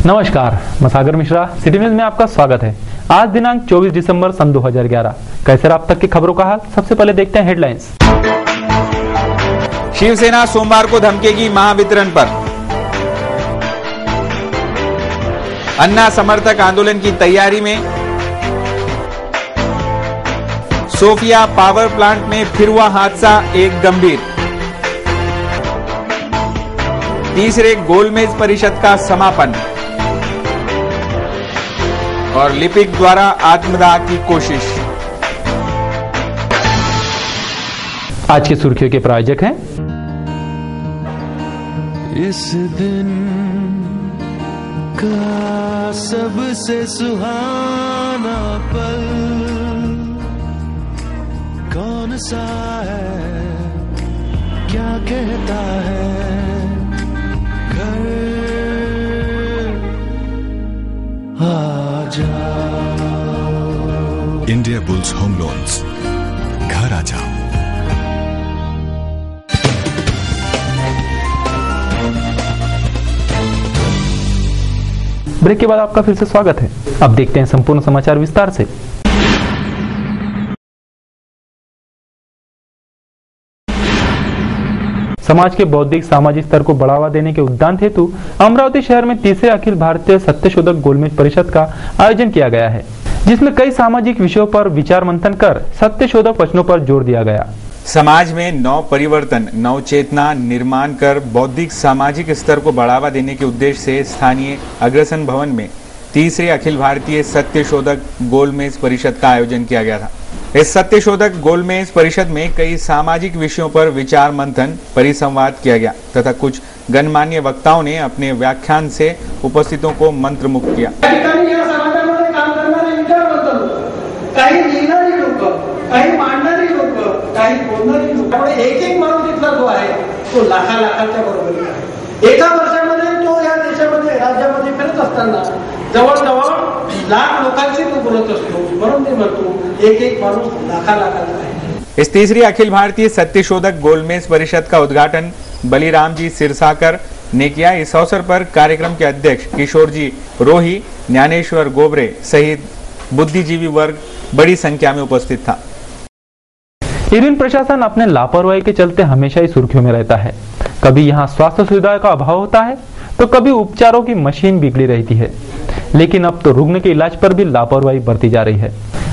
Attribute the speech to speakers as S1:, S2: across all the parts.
S1: नमस्कार, मैं सागर Mishra, city news में आपका स्वागत है। आज दिनांक 24 दिसंबर सन 2011। कैसे अब तक की खबरों का हाल, सबसे पहले देखते हैं हेडलाइंस।
S2: शिवसेना सोमवार को धमकेगी महावितरण पर। अन्ना समर्थक आंदोलन की तैयारी में। सोफिया पावर प्लांट में फिर हुआ हादसा, एक गंभीर। तीसरे गोलमेज परिषद का समापन और लिपिक द्वारा आत्मदाह की कोशिश।
S1: आज की सुर्खियों के प्रायोजक हैं
S3: इस दिन का सबसे सुहाना पल कौन सा है, क्या कहता है घर आ जाओ।
S4: इंडिया बुल्स होम लोन्स, घर आ जाओ।
S1: ब्रेक के बाद आपका फिर से स्वागत है। अब देखते हैं संपूर्ण समाचार विस्तार से। समाज के बौद्धिक सामाजिक स्तर को बढ़ावा देने के उद्देश्य हेतु अमरावती शहर में तीसरे अखिल भारतीय सत्यशोधक गोलमेज परिषद का आयोजन किया गया है, जिसमें कई सामाजिक विषयों पर विचार मंथन कर सत्यशोधक वचनों पर जोर दिया गया।
S2: समाज में नव परिवर्तन, नव चेतना निर्माण कर बौद्धिक सामाजिक स्तर को बढ़ावा देने के उद्देश्य से स्थानीय अग्रसन भवन में तीसरे अखिल भारतीय सत्यशोधक गोलमेज परिषद का आयोजन किया गया था। इस सत्यशोधक गोलमेज परिषद में कई सामाजिक विषयों पर विचार मंथन, परिसंवाद किया गया तथा कुछ गणमान्य वक्ताओं ने अपने व्याख्यान से उपस्थितों को मंत्रमुग्ध किया।
S5: काही मांडणारी लोक, काही बोलणारी लोक, त्यामुळे एक माणूस इथला जो आहे तो लाखाच्या बरोबरीचा आहे। एका वर्षामध्ये तो या देशामध्ये राज्यामध्ये फिरत असताना जवळजवळ लाख लोकांशी तो बोलत असतो, म्हणून मी म्हणतो एक माणूस लाखाचा आहे।
S2: इस तीसरी अखिल भारतीय सत्यशोधक गोलमेज परिषद का उद्घाटन बलिराम जी सिरसाकर ने किया। इस अवसर पर कार्यक्रम के अध्यक्ष किशोर जी रोही, ज्ञानेश्वर गोबरे सहित बुद्धिजीवी वर्ग बड़ी संख्या में उपस्थित था।
S1: इरविन प्रशासन अपने लापरवाही के चलते हमेशा ही सुर्खियों में रहता है। कभी यहाँ स्वास्थ्य सुविधाओं का अभाव होता है तो कभी उपचारों की मशीन बिगड़ी रहती है, लेकिन अब तो रुग्ण के इलाज पर भी लापरवाही बरती जा रही है।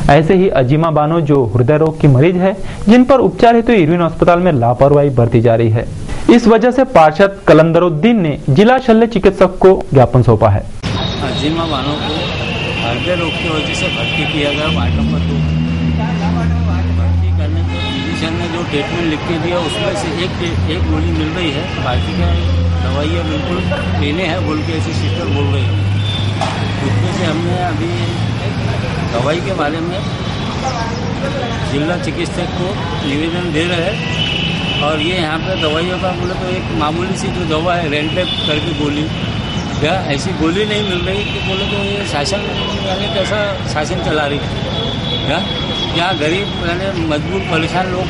S1: ऐसे ही अजीमा बानो जो हृदय रोग की मरीज है, जिन पर उपचार हेतु इरविन अस्पताल में लापरवाही बरती जा रही है। इस वजह से पार्षद कलंदरुद्दीन ने जिला शल्य चिकित्सक को ज्ञापन सौंपा है।
S6: अजीमा बानो को हृदय रोग की वजह से भर्ती किया गया वार्ड नंबर 2। भर्ती करने के फिजिशियन ने जो ट्रीटमेंट लिख के दिया उसमें से एक गोली मिल रही है, बाकी का दवाइयाँ बिल्कुल लेने हैं बोल के ऐसी सिस्टर बोल रही है। उसमें से हमने अभी दवाई के बारे में जिला चिकित्सक को निवेदन दे रहे हैं, और ये यहाँ पर दवाइयों का बोले तो एक मामूली सी जो दवा है रेंटेप करके गोली, क्या ऐसी गोली नहीं मिल रही कि बोले तो ये शासन यानी कैसा शासन चला रही क्या? यहाँ गरीब यानी मजबूर परेशान लोग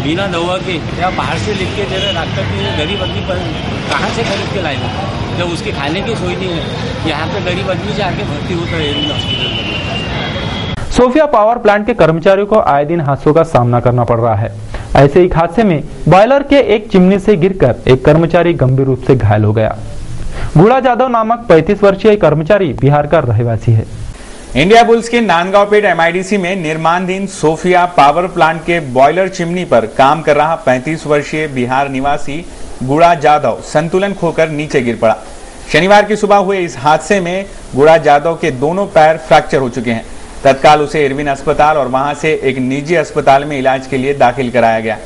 S6: बिना दवा के या बाहर से लिख के दे रहे डॉक्टर की, गरीब आदमी कहाँ से खरीद के लाएगा जब उसके खाने की सोच नहीं है। यहाँ पे गरीब आदमी जाके भर्ती होता है इरविन हॉस्पिटल में।
S1: सोफिया पावर प्लांट के कर्मचारियों को आए दिन हादसों का सामना करना पड़ रहा है। ऐसे एक हादसे में बॉयलर के एक चिमनी से गिरकर एक कर्मचारी गंभीर रूप से घायल हो गया। गुड़ा जादव नामक 35 वर्षीय कर्मचारी बिहार का रहवासी है।
S2: इंडिया बुल्स के नांदगांव पेट एमआईडीसी में निर्माणाधीन सोफिया पावर प्लांट के बॉयलर चिमनी पर काम कर रहा 35 वर्षीय बिहार निवासी गुड़ा जादव संतुलन खोकर नीचे गिर पड़ा। शनिवार की सुबह हुए इस हादसे में गुड़ा जादव के दोनों पैर फ्रैक्चर हो चुके हैं। तत्काल उसे इरविन अस्पताल और वहां से एक निजी अस्पताल में इलाज के लिए दाखिल कराया गया।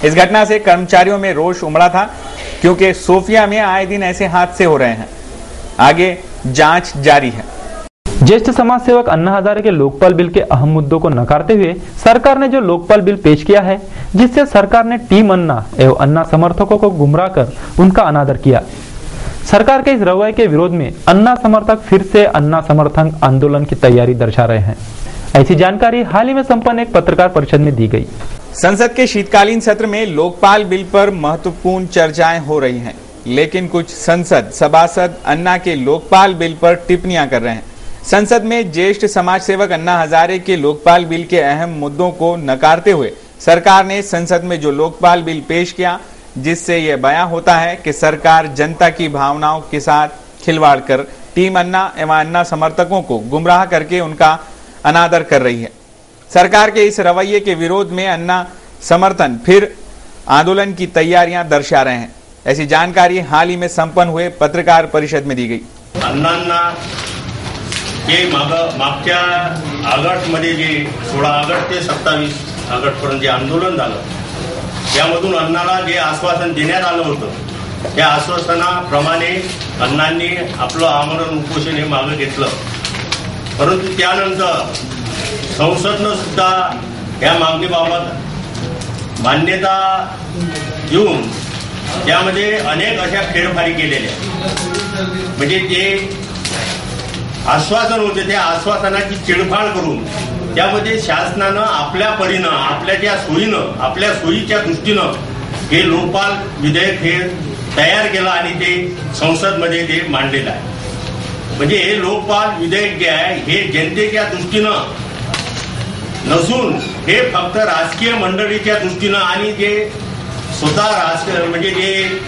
S2: इस घटना से कर्मचारियों में रोष उमड़ा था, क्योंकि सोफिया में आए दिन ऐसे हादसे हो रहे हैं। आगे जांच जारी है।
S1: ज्येष्ठ समाज सेवक अन्ना हजारे के लोकपाल बिल के अहम मुद्दों को नकारते हुए सरकार ने जो लोकपाल बिल पेश किया है, जिससे सरकार ने टीम अन्ना एवं अन्ना समर्थकों को गुमराह कर उनका अनादर किया। सरकार के इस रवैये के विरोध में अन्ना समर्थक फिर से अन्ना समर्थन आंदोलन की तैयारी दर्शा रहे हैं। ऐसी जानकारी हाल ही में संपन्न एक पत्रकार परिषद में दी गई।
S2: संसद के शीतकालीन सत्र में लोकपाल बिल पर महत्वपूर्ण चर्चाएं हो रही हैं। लेकिन कुछ संसद सभासद अन्ना के लोकपाल बिल पर टिप्पणियां कर रहे हैं। संसद में ज्येष्ठ समाज सेवक अन्ना हजारे के लोकपाल बिल के अहम मुद्दों को नकारते हुए सरकार ने संसद में जो लोकपाल बिल पेश किया, जिससे यह बयां होता है कि सरकार जनता की भावनाओं के साथ खिलवाड़ कर टीम अन्ना एवं अन्ना समर्थकों को गुमराह करके उनका अनादर कर रही है। सरकार के इस रवैये के विरोध में अन्ना समर्थन फिर आंदोलन की तैयारियां दर्शा रहे हैं। ऐसी जानकारी हाल ही में संपन्न हुए पत्रकार परिषद में दी गई।
S7: अण्णांना हे मागच्या ऑगस्टमध्ये जे 16 ऑगस्ट ते 27 ऑगस्ट पर्यंत जे आंदोलन झालं, त्यामधून अण्णाला जे आश्वासन देण्यात आलं होतं, त्या आश्वासनाप्रमाणे अण्णांनी आपलं आमरण उपोषण हे मागे घेतलं। परंतु त्यानंतर संसदनं सुद्धा या मागणीबाबत मान्यता देऊन त्यामध्ये अनेक अशा फेरफारी केलेल्या, म्हणजे ते आश्वासन होते त्या आश्वासनाची चिडफाड करून त्यामध्ये शासनानं आपल्या परीनं, आपल्या ज्या सोयीनं, आपल्या सोयीच्या दृष्टीनं हे लोकपाल विधेयक हे तयार केलं आणि ते संसदमध्ये ते मांडलेलं आहे। म्हणजे हे लोकपाल विधेयक जे आहे हे जनतेच्या दृष्टीनं नसून हे फक्त राजकीय मंडळीच्या दृष्टीनं आणि जे स्वतः राजकीय म्हणजे जे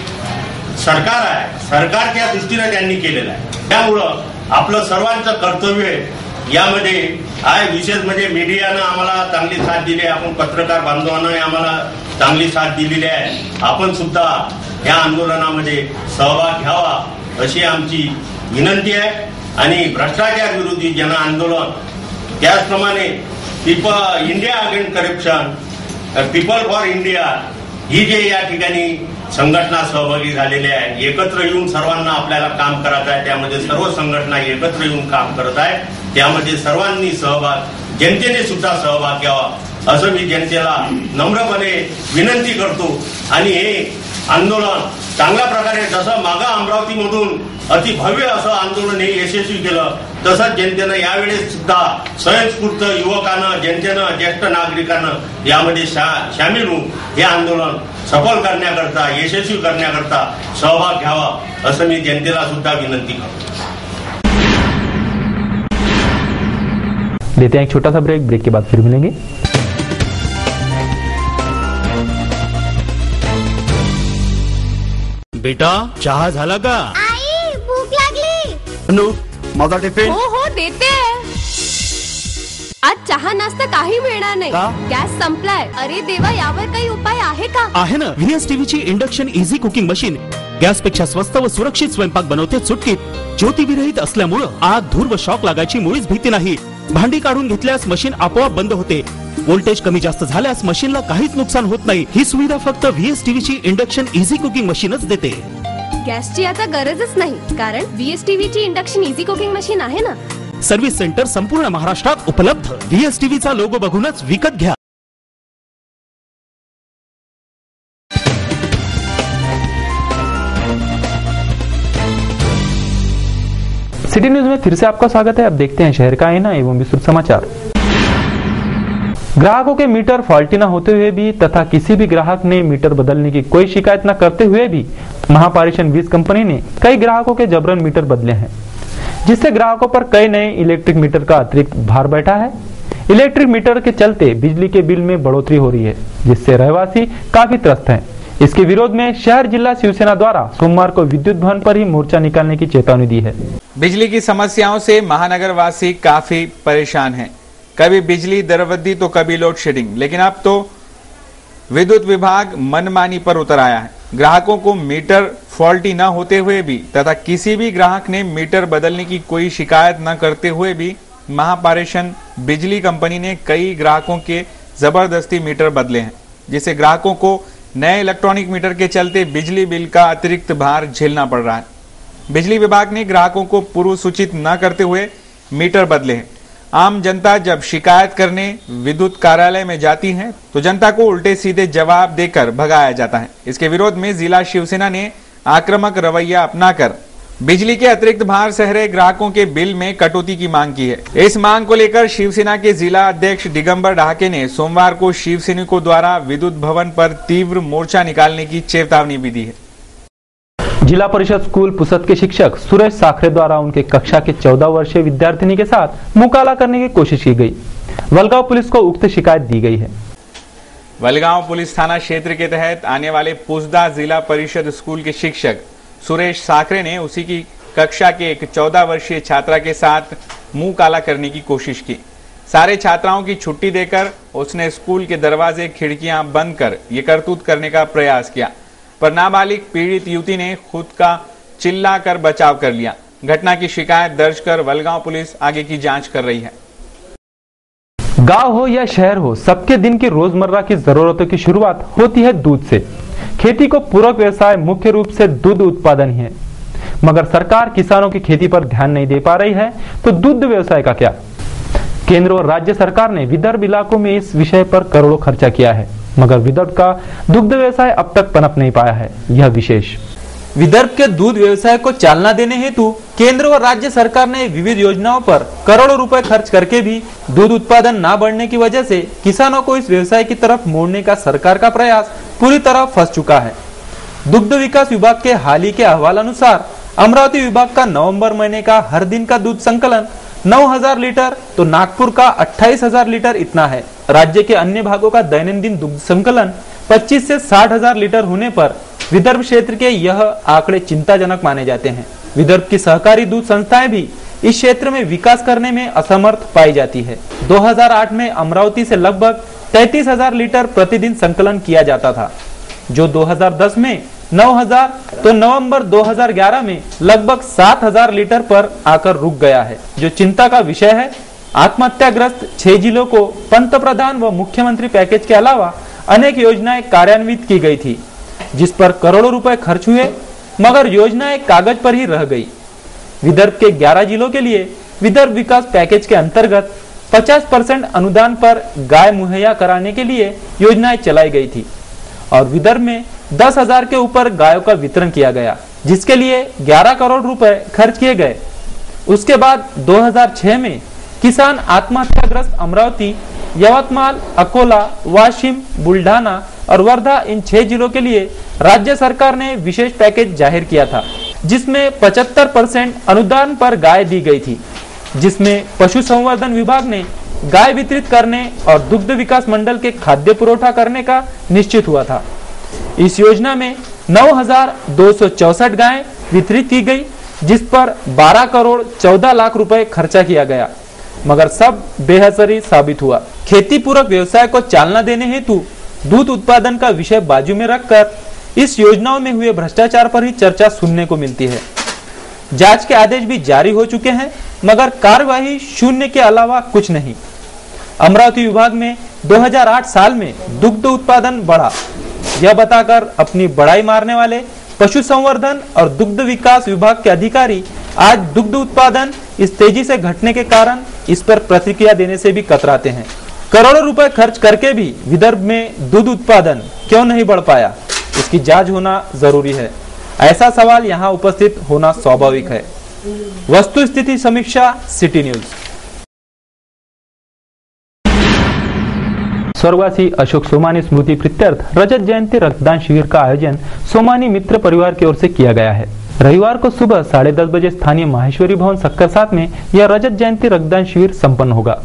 S7: सरकार आहे सरकारच्या दृष्टीनं त्यांनी केलेलं आहे। त्यामुळं आपलं सर्वांचं कर्तव्य यामध्ये आहे। विशेष म्हणजे मीडियानं आम्हाला चांगली साथ दिली आहे, आपण पत्रकार बांधवांना आम्हाला चांगली साथ दिलेली आहे। आपण सुद्धा या आंदोलनामध्ये सहभाग घ्यावा अशी आमची विनंती आहे। आणि भ्रष्टाचार विरोधी जन आंदोलन, त्याचप्रमाणे India against corruption, people for India ही जे या ठिकाणी संघटना सहभागी झालेल्या आहे, एकत्र येऊन सर्वांना आपल्याला काम करायचं आहे। त्यामध्ये सर्व संघटना एकत्र येऊन काम करत आहे। त्यामध्ये सर्वांनी सहभाग, जनतेने सुद्धा सहभाग घ्यावा असं मी जनतेला नम्रपणे विनंती करतो। आणि हे आंदोलन चांगल्या प्रकारे जसं मागं अमरावतीमधून अति भव्य असं आंदोलन हे यशस्वी केलं, तसंच जनतेनं यावेळेस सुद्धा स्वयंस्फूर्त युवकांना, जनतेनं, ज्येष्ठ नागरिकांना यामध्ये सामील होऊन हे आंदोलन सफल करण्याकरता, यशस्वी करण्याकरता सहभाग घ्यावा असं मी जनतेला सुद्धा विनंती करतो।
S1: लेते हैं एक छोटा सा ब्रेक के बाद फिर मिलेंगे।
S8: बेटा चहा झाला का?
S9: आई भूक लागली।
S8: अनु माझा टिफिन।
S9: हो देते। आज चहा नाश्ता काही मिळणार नाही, गॅस संपलाय। अरे देवा, यावर काही उपाय आहे का?
S8: आहे ना, व्हीएस टीव्हीची induction easy cooking machine gas पेक्षा स्वस्त व सुरक्षित स्वयंपाक बनवते चुटकीत। ज्योती विरहित असल्यामुळे आग, धूर व शॉक लागायची मुळीच भीती नाही। भांडी काढून घेतल्यास मशीन आपोआप बंद होते। व्होल्टेज कमी जास्त झाल्यास मशीनला काहीच नुकसान होत नाही। ही सुविधा फक्त व्हीएस टीव्हीची इंडक्शन इझी कुकिंग मशीनच देते।
S9: गॅसची आता गरजच नाही, कारण व्हीएस टीव्हीची इंडक्शन इझी कुकिंग मशीन आहे ना।
S8: सर्व्हिस सेंटर संपूर्ण महाराष्ट्रात उपलब्ध। व्हीएस टीव्हीचा लोगो बघूनच विकत घ्या।
S1: सिटी न्यूज में फिर से आपका स्वागत है। अब देखते हैं शहर का आईना एवं विस्तृत समाचार। ग्राहकों के मीटर फॉल्टी न होते हुए भी तथा किसी भी ग्राहक ने मीटर बदलने की कोई शिकायत न करते हुए भी महापारेषण वीज कंपनी ने कई ग्राहकों के जबरन मीटर बदले हैं, जिससे ग्राहकों पर कई नए इलेक्ट्रिक मीटर का अतिरिक्त भार बैठा है। इलेक्ट्रिक मीटर के चलते बिजली के बिल में बढ़ोतरी हो रही है, जिससे रहवासी काफी त्रस्त हैं। इसके विरोध में शहर जिला शिवसेना द्वारा सोमवार को विद्युत भवन पर ही मोर्चा निकालने की चेतावनी दी है।
S2: बिजली की समस्याओं से महानगर वासी काफी परेशान हैं। कभी बिजली दरवृद्धि तो कभी लोड शेडिंग, लेकिन अब तो विद्युत विभाग मनमानी पर उतर आया है। ग्राहकों को मीटर फॉल्टी न होते हुए भी तथा किसी भी ग्राहक ने मीटर बदलने की कोई शिकायत न करते हुए भी महापारेषण बिजली कंपनी ने कई ग्राहकों के जबरदस्ती मीटर बदले हैं, जिससे ग्राहकों को नए इलेक्ट्रॉनिक मीटर के चलते बिजली बिल का अतिरिक्त भार झेलना पड़ रहा है। बिजली विभाग ने ग्राहकों को पूर्व सूचित न करते हुए मीटर बदले हैं। आम जनता जब शिकायत करने विद्युत कार्यालय में जाती है तो जनता को उल्टे सीधे जवाब देकर भगाया जाता है। इसके विरोध में जिला शिवसेना ने आक्रामक रवैया अपनाकर बिजली के अतिरिक्त भार सह रहे ग्राहकों के बिल में कटौती की मांग की है। इस मांग को लेकर शिवसेना के जिला अध्यक्ष दिगंबर ढाके ने सोमवार को शिव सैनिकों द्वारा विद्युत भवन पर तीव्र मोर्चा निकालने की चेतावनी भी दी है।
S1: जिला परिषद स्कूल पुसद के शिक्षक सुरेश साखरे द्वारा उनके कक्षा के 14 वर्षीय विद्यार्थिनी के साथ मुकाला करने की कोशिश की गई। वलगांव पुलिस को उक्त शिकायत दी गई है।
S2: वलगांव पुलिस थाना क्षेत्र के तहत आने वाले पुसदा जिला परिषद स्कूल के शिक्षक सुरेश साखरे ने उसी की कक्षा के एक 14 वर्षीय छात्रा के साथ मुंह काला करने की कोशिश की। सारे छात्राओं की छुट्टी देकर उसने स्कूल के दरवाजे खिड़कियां बंद कर ये करतूत करने का प्रयास किया, पर नाबालिग पीड़ित युवती ने खुद का चिल्ला कर बचाव कर लिया। घटना की शिकायत दर्ज कर वलगांव पुलिस आगे की जांच कर रही है।
S1: गांव हो या शहर हो, सबके दिन की रोजमर्रा की जरूरतों की शुरुआत होती है दूध से। खेती को पूरक व्यवसाय मुख्य रूप से दूध उत्पादन ही है, मगर सरकार किसानों की खेती पर ध्यान नहीं दे पा रही है, तो दुग्ध व्यवसाय का क्या? केंद्र और राज्य सरकार ने विदर्भ इलाकों में इस विषय पर करोड़ों खर्चा किया है, मगर विदर्भ का दुग्ध व्यवसाय अब तक पनप नहीं पाया है। यह विशेष
S10: विदर्भ के दूध व्यवसाय को चालना देने हेतु केंद्र और राज्य सरकार ने विविध योजनाओं पर करोड़ों रुपए खर्च करके भी दूध उत्पादन न बढ़ने की वजह से किसानों को इस व्यवसाय की तरफ मोड़ने का सरकार का प्रयास पूरी तरह फंस चुका है। दुग्ध विकास विभाग के हाल ही के अहवाल अनुसार अमरावती विभाग का नवंबर महीने का हर दिन का दूध संकलन 9,000 लीटर तो नागपुर का 28,000 लीटर इतना है। राज्य के अन्य भागों का दैनंदिन दुग्ध संकलन 25 से 60,000 लीटर होने पर विदर्भ क्षेत्र के यह आंकड़े चिंताजनक माने जाते हैं। विदर्भ की सहकारी दूध संस्थाएं भी इस क्षेत्र में विकास करने में असमर्थ पाई जाती है। 2008 में अमरावती से लगभग 33,000 लीटर प्रतिदिन संकलन किया जाता था, जो 2010 में 9,000 तो नवंबर 2011 में लगभग 7,000 लीटर पर आकर रुक गया है, जो चिंता का विषय है। आत्महत्याग्रस्त 6 जिलों को पंतप्रधान व मुख्यमंत्री पैकेज के अलावा अनेक योजनाएं कार्यान्वित की गई थी, जिस पर करोड़ों रुपए खर्च हुए, मगर योजनाएं कागज पर ही रह गई। विदर्भ के 11 जिलों के लिए विदर्भ विकास पैकेज के अंतर्गत 50% अनुदान पर गाय मुहैया कराने के लिए योजनाएं चलाई गई थी और विदर्भ में 10,000 के ऊपर गायों का वितरण किया गया, जिसके लिए 11 करोड़ रुपए खर्च किए गए। उसके बाद 2006 में किसान आत्महत्याग्रस्त अमरावती, यवतमाल, अकोला, वाशिम, बुल्ढाना और वर्धा इन 6 जिलों के लिए राज्य सरकार ने विशेष पैकेज जाहिर किया था, जिसमें 75% अनुदान पर गाय दी गई थी, जिसमें पशु संवर्धन विभाग ने गाय वितरित करने और दुग्ध विकास मंडल के खाद्य पुरोठा करने का निश्चित हुआ था। इस योजना में 9,264 गायें वितरित की गई, जिस पर 12 करोड़ 14 लाख रुपए खर्चा किया गया, मगर सब बेअसरी साबित हुआ। खेती पूरक व्यवसाय को चालना देने हेतु दूध उत्पादन का विषय बाजू में रखकर इस योजनाओं में हुए भ्रष्टाचार पर ही चर्चा सुनने को मिलती है। जांच के आदेश भी जारी हो चुके हैं, मगर कार्यवाही शून्य के अलावा कुछ नहीं। अमरावती विभाग में 2008 साल में दुग्ध उत्पादन बढ़ा, यह बताकर अपनी बड़ाई मारने वाले पशु संवर्धन और दुग्ध विकास विभाग के अधिकारी आज दुग्ध उत्पादन इस तेजी से घटने के कारण इस पर प्रतिक्रिया देने से भी कतराते हैं। करोड़ों रुपए खर्च करके भी विदर्भ में दूध उत्पादन क्यों नहीं बढ़ पाया, इसकी जांच होना जरूरी है। ऐसा सवाल यहाँ उपस्थित होना स्वाभाविक है। वस्तु स्थिति समीक्षा, सिटी न्यूज।
S1: स्वर्गवासी अशोक सोमानी स्मृति प्रीत्यर्थ रजत जयंती रक्तदान शिविर का आयोजन सोमानी मित्र परिवार की ओर से किया गया है। रविवार को सुबह 10:30 बजे स्थानीय माहेश्वरी भवन सक्कर 7 में यह रजत जयंती रक्तदान शिविर संपन्न होगा।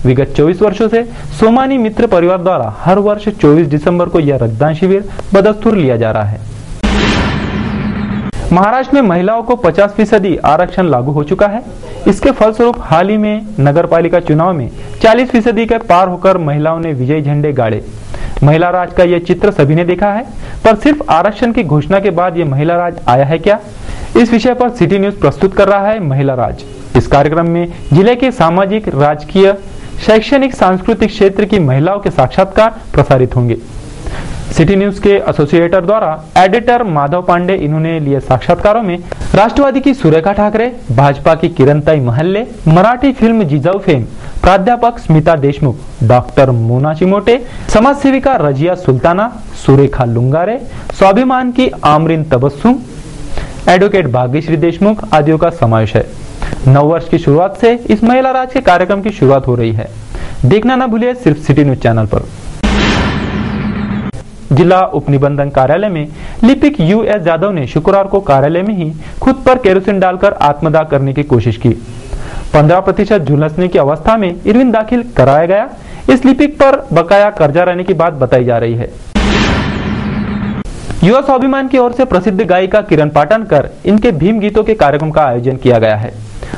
S1: विगत 24 वर्षों से सोमानी मित्र परिवार द्वारा हर वर्ष 24 दिसंबर को यह रक्तदान शिविर बदस्तूर लिया जा रहा है। महाराष्ट्र में महिलाओं को 50% आरक्षण लागू हो चुका है। इसके फलस्वरूप हाल ही में नगर पालिका चुनाव में 40% के पार होकर महिलाओं ने विजयी झंडे गाड़े। महिला राज का यह चित्र सभी ने देखा है, पर सिर्फ आरक्षण की घोषणा के बाद ये महिला राज आया है क्या? इस विषय पर सिटी न्यूज प्रस्तुत कर रहा है महिला राज। इस कार्यक्रम में जिले के सामाजिक, राजकीय, शैक्षणिक, सांस्कृतिक क्षेत्र की महिलाओं के साक्षात्कार प्रसारित होंगे। सिटी न्यूज के एसोसिएटर द्वारा एडिटर माधव पांडे इन्होंने लिए साक्षात्कारों में राष्ट्रवादी की सुरेखा ठाकरे, भाजपा की किरणताई महल्ले, मराठी फिल्म जिजाऊ फेम प्राध्यापक स्मिता देशमुख, डॉक्टर मोना चिमोटे, समाज सेविका रजिया सुल्ताना, सुरेखा लुंगारे, स्वाभिमान की आमरीन तबस्सुम, एडवोकेट भाग्यश्री देशमुख आदियों का समावेश है। 9 वर्ष की शुरुआत से इस महिला राज के कार्यक्रम की शुरुआत हो रही है। देखना न भूलिए सिर्फ सिटी न्यूज चैनल पर। जिला उप निबंधन कार्यालय में लिपिक US यादव ने शुक्रवार को कार्यालय में ही खुद पर केरोसिन डालकर आत्मदाह करने की कोशिश की। 15% झुलसने की अवस्था में इरविन दाखिल कराया गया। इस लिपिक पर बकाया कर्जा रहने की बात बताई जा रही है। युवा स्वाभिमान की ओर से प्रसिद्ध गायिका किरण पाटनकर इनके भीम गीतों के कार्यक्रम का आयोजन किया गया है।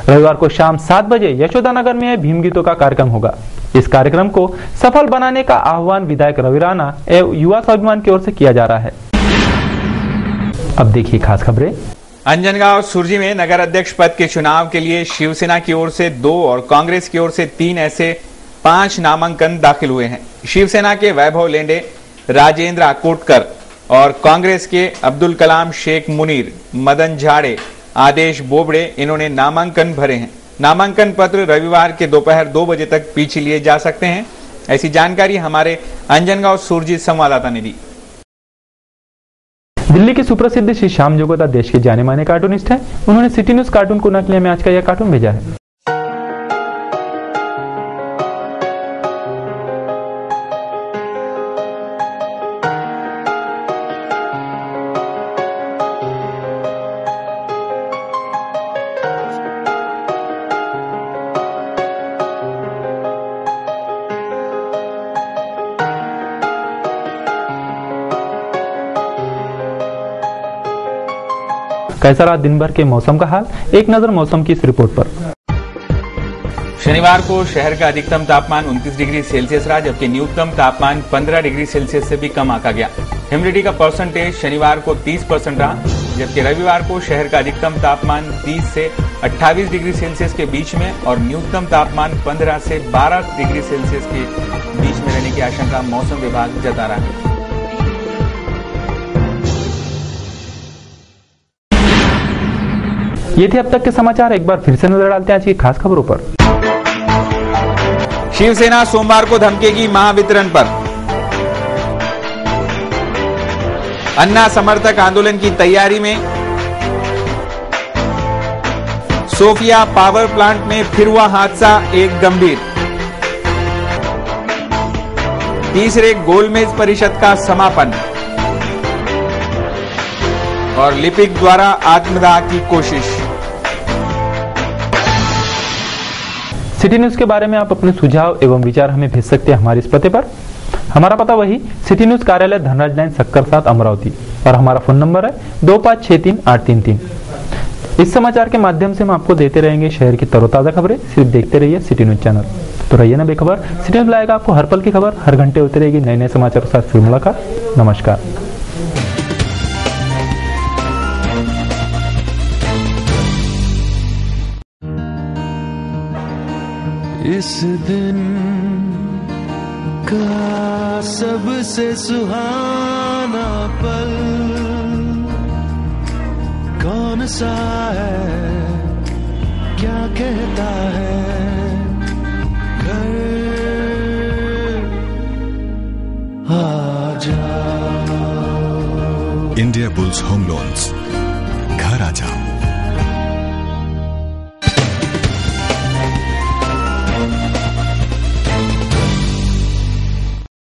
S1: रविवार को शाम 7 बजे यशोदानगर में भीम गीतों का कार्यक्रम होगा। इस कार्यक्रम को सफल बनाने का आह्वान विधायक रवि राणा एवं युवा स्वाभिमान की ओर से किया जा रहा है। अब देखिए खास खबरें।
S2: अंजनगांव सुरजी में नगर अध्यक्ष पद के चुनाव के लिए शिवसेना की ओर से 2 और कांग्रेस की ओर से 3 ऐसे 5 नामांकन दाखिल हुए हैं। शिवसेना के वैभव लेंडे, राजेंद्र आकोटकर और कांग्रेस के अब्दुल कलाम शेख मुनीर, मदन झाड़े, आदेश बोबड़े इन्होंने नामांकन भरे हैं। नामांकन पत्र रविवार के दोपहर 2 बजे तक पीछे लिए जा सकते हैं। ऐसी जानकारी हमारे अंजनगांव सुरजी संवाददाता ने दी।
S1: दिल्ली के सुप्रसिद्ध श्री श्याम जोगोदा देश के जाने माने कार्टूनिस्ट हैं। उन्होंने सिटी न्यूज कार्टून को नकलिया में आज का यह कार्टून भेजा है। कैसा रहा दिन भर के मौसम का हाल, एक नजर मौसम की इस रिपोर्ट पर।
S2: शनिवार को शहर का अधिकतम तापमान 29 डिग्री सेल्सियस रहा, जबकि न्यूनतम तापमान 15 डिग्री सेल्सियस से भी कम आंका गया। ह्यूमिडिटी का परसेंटेज शनिवार को 30% रहा, जबकि रविवार को शहर का अधिकतम तापमान 30 से 28 डिग्री सेल्सियस के बीच में और न्यूनतम तापमान 15 से 12 डिग्री सेल्सियस के बीच में रहने की आशंका मौसम विभाग जता रहा है।
S1: ये थे अब तक के समाचार। एक बार फिर से नजर डालते हैं आज की खास खबरों पर।
S2: शिवसेना सोमवार को धमकेगी महावितरण पर। अन्ना समर्थक आंदोलन की तैयारी में। सोफिया पावर प्लांट में फिर हुआ हादसा, एक गंभीर। तीसरे गोलमेज परिषद का समापन और लिपिक द्वारा आत्मदाह की कोशिश।
S1: सिटी न्यूज के बारे में आप अपने सुझाव एवं विचार हमें भेज सकते हैं हमारे इस पते पर। हमारा पता वही सिटी न्यूज कार्यालय धनराज लाइन सक्कर 7 अमरावती और हमारा फोन नंबर है 2563-833। इस समाचार के माध्यम से हम आपको देते रहेंगे शहर की तरोताजा खबरें। सिर्फ देखते रहिए सिटी न्यूज चैनल। तो रहिए ना बेखबर। सिटी न्यूज लाएगा आपको हर पल की खबर। हर घंटे होती रहेगी नए नए समाचारों के साथ। फिर मुलाकात। नमस्कार।
S3: इस दिन का सबसे सुहाना पल कौन सा है, क्या कहता है घर आ जाओ।
S4: इंडिया बुल्स होम लोन्स, घर आ जाओ।